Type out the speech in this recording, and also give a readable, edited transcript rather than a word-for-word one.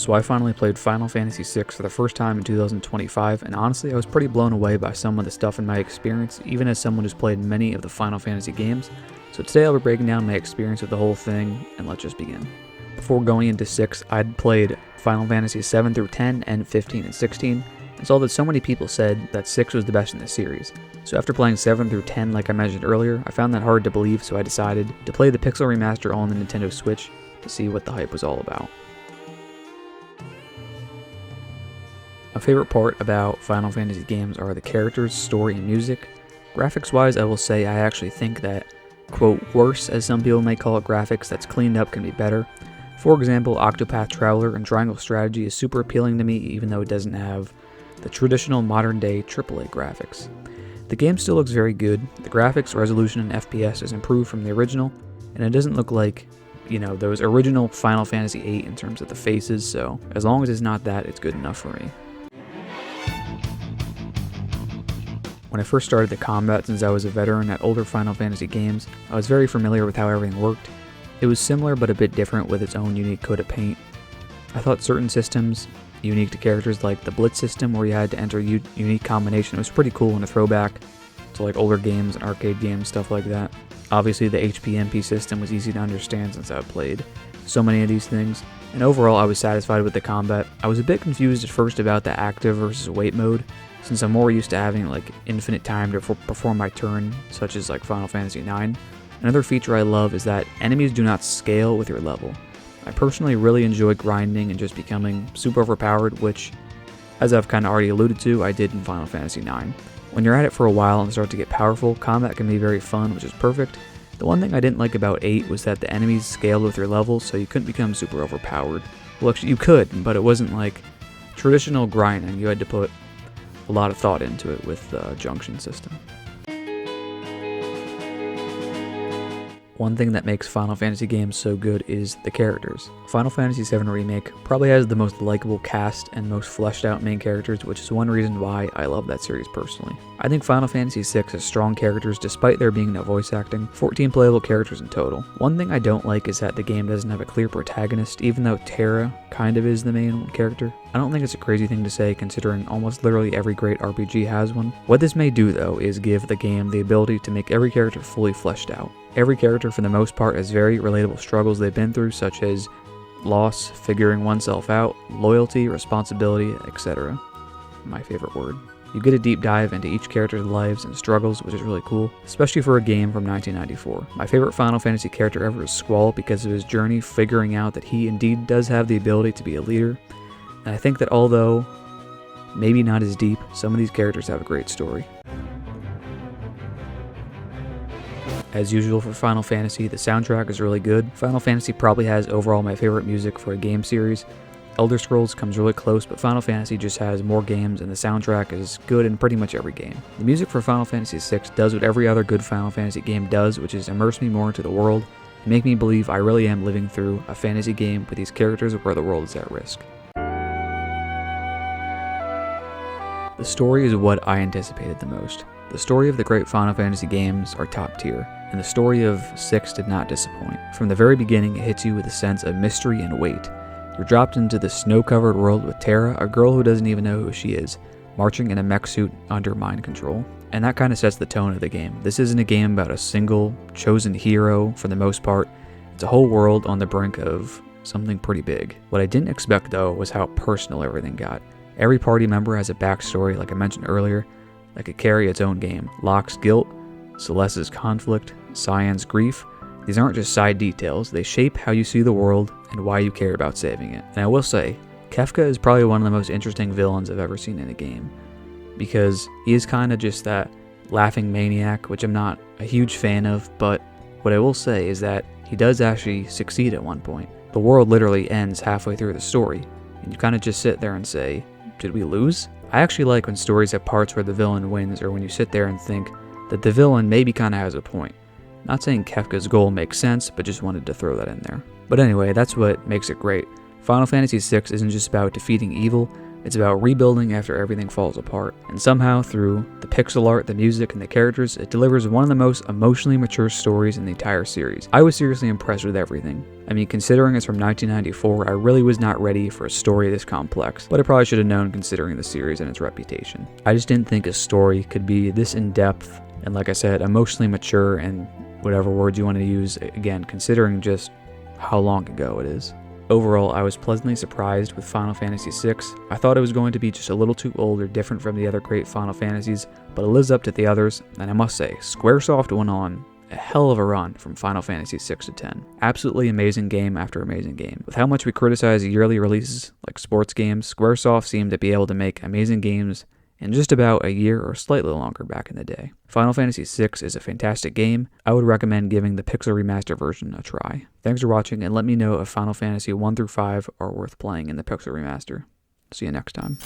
So I finally played Final Fantasy VI for the first time in 2025, and honestly I was pretty blown away by some of the stuff in my experience, even as someone who's played many of the Final Fantasy games. So today I'll be breaking down my experience with the whole thing, and let's just begin. Before going into 6, I'd played Final Fantasy 7 through 10 and 15 and 16, and saw that so many people said that 6 was the best in the series. So after playing 7 through 10 like I mentioned earlier, I found that hard to believe, so I decided to play the Pixel Remaster on the Nintendo Switch to see what the hype was all about. My favorite part about Final Fantasy games are the characters, story, and music. Graphics wise, I will say I actually think that, quote, worse as some people may call it graphics that's cleaned up can be better. For example, Octopath Traveler and Triangle Strategy is super appealing to me even though it doesn't have the traditional modern day AAA graphics. The game still looks very good, the graphics, resolution, and FPS is improved from the original, and it doesn't look like, those original Final Fantasy VIII in terms of the faces, so as long as it's not that, it's good enough for me. When I first started the combat, since I was a veteran at older Final Fantasy games, I was very familiar with how everything worked. It was similar but a bit different with its own unique coat of paint. I thought certain systems, unique to characters like the Blitz system where you had to enter a unique combination, was pretty cool and a throwback to like older games and arcade games, stuff like that. Obviously the HP-MP system was easy to understand since I've played so many of these things, and overall I was satisfied with the combat. I was a bit confused at first about the active versus wait mode, since I'm more used to having like infinite time to perform my turn, such as like Final Fantasy IX. Another feature I love is that enemies do not scale with your level. I personally really enjoy grinding and just becoming super overpowered, which, as I've kind of already alluded to, I did in Final Fantasy IX. When you're at it for a while and start to get powerful, combat can be very fun, which is perfect. The one thing I didn't like about 8 was that the enemies scaled with your level, so you couldn't become super overpowered. Well, actually, you could, but it wasn't like traditional grinding. You had to put a lot of thought into it with the junction system. One thing that makes Final Fantasy games so good is the characters. Final Fantasy VII Remake probably has the most likable cast and most fleshed out main characters, which is one reason why I love that series personally. I think Final Fantasy VI has strong characters despite there being no voice acting, 14 playable characters in total. One thing I don't like is that the game doesn't have a clear protagonist, even though Terra kind of is the main character. I don't think it's a crazy thing to say considering almost literally every great RPG has one. What this may do though is give the game the ability to make every character fully fleshed out. Every character for the most part has very relatable struggles they've been through, such as loss, figuring oneself out, loyalty, responsibility, etc. My favorite word. You get a deep dive into each character's lives and struggles, which is really cool, especially for a game from 1994. My favorite Final Fantasy character ever is Squall because of his journey figuring out that he indeed does have the ability to be a leader, and I think that although maybe not as deep, some of these characters have a great story. As usual for Final Fantasy, the soundtrack is really good. Final Fantasy probably has overall my favorite music for a game series. Elder Scrolls comes really close, but Final Fantasy just has more games and the soundtrack is good in pretty much every game. The music for Final Fantasy VI does what every other good Final Fantasy game does, which is immerse me more into the world and make me believe I really am living through a fantasy game with these characters where the world is at risk. The story is what I anticipated the most. The story of the great Final Fantasy games are top tier, and the story of 6 did not disappoint. From the very beginning, it hits you with a sense of mystery and weight. You're dropped into the snow-covered world with Terra, a girl who doesn't even know who she is, marching in a mech suit under mind control. And that kind of sets the tone of the game. This isn't a game about a single, chosen hero for the most part. It's a whole world on the brink of something pretty big. What I didn't expect, though, was how personal everything got. Every party member has a backstory, like I mentioned earlier, that could carry its own game. Locke's guilt, Celeste's conflict, Cyan's grief. These aren't just side details, they shape how you see the world and why you care about saving it. And I will say, Kefka is probably one of the most interesting villains I've ever seen in a game, because he is kind of just that laughing maniac, which I'm not a huge fan of, but what I will say is that he does actually succeed at one point. The world literally ends halfway through the story, and you kind of just sit there and say, did we lose? I actually like when stories have parts where the villain wins, or when you sit there and think that the villain maybe kind of has a point. Not saying Kefka's goal makes sense, but just wanted to throw that in there. But anyway, that's what makes it great. Final Fantasy VI isn't just about defeating evil, It's about rebuilding after everything falls apart, and somehow through the pixel art, the music, and the characters, it delivers one of the most emotionally mature stories in the entire series. I was seriously impressed with everything. I mean, considering it's from 1994, I really was not ready for a story this complex, but I probably should have known considering the series and its reputation. I just didn't think a story could be this in-depth, and like I said, emotionally mature, and whatever words you want to use, again, considering just how long ago it is. Overall, I was pleasantly surprised with Final Fantasy VI. I thought it was going to be just a little too old or different from the other great Final Fantasies, but it lives up to the others, and I must say, Squaresoft went on a hell of a run from Final Fantasy VI to 10. Absolutely amazing game after amazing game. With how much we criticize yearly releases like sports games, Squaresoft seemed to be able to make amazing games in just about a year or slightly longer back in the day. Final Fantasy VI is a fantastic game. I would recommend giving the Pixel Remaster version a try. Thanks for watching, and let me know if Final Fantasy 1 through 5 are worth playing in the Pixel Remaster. See you next time.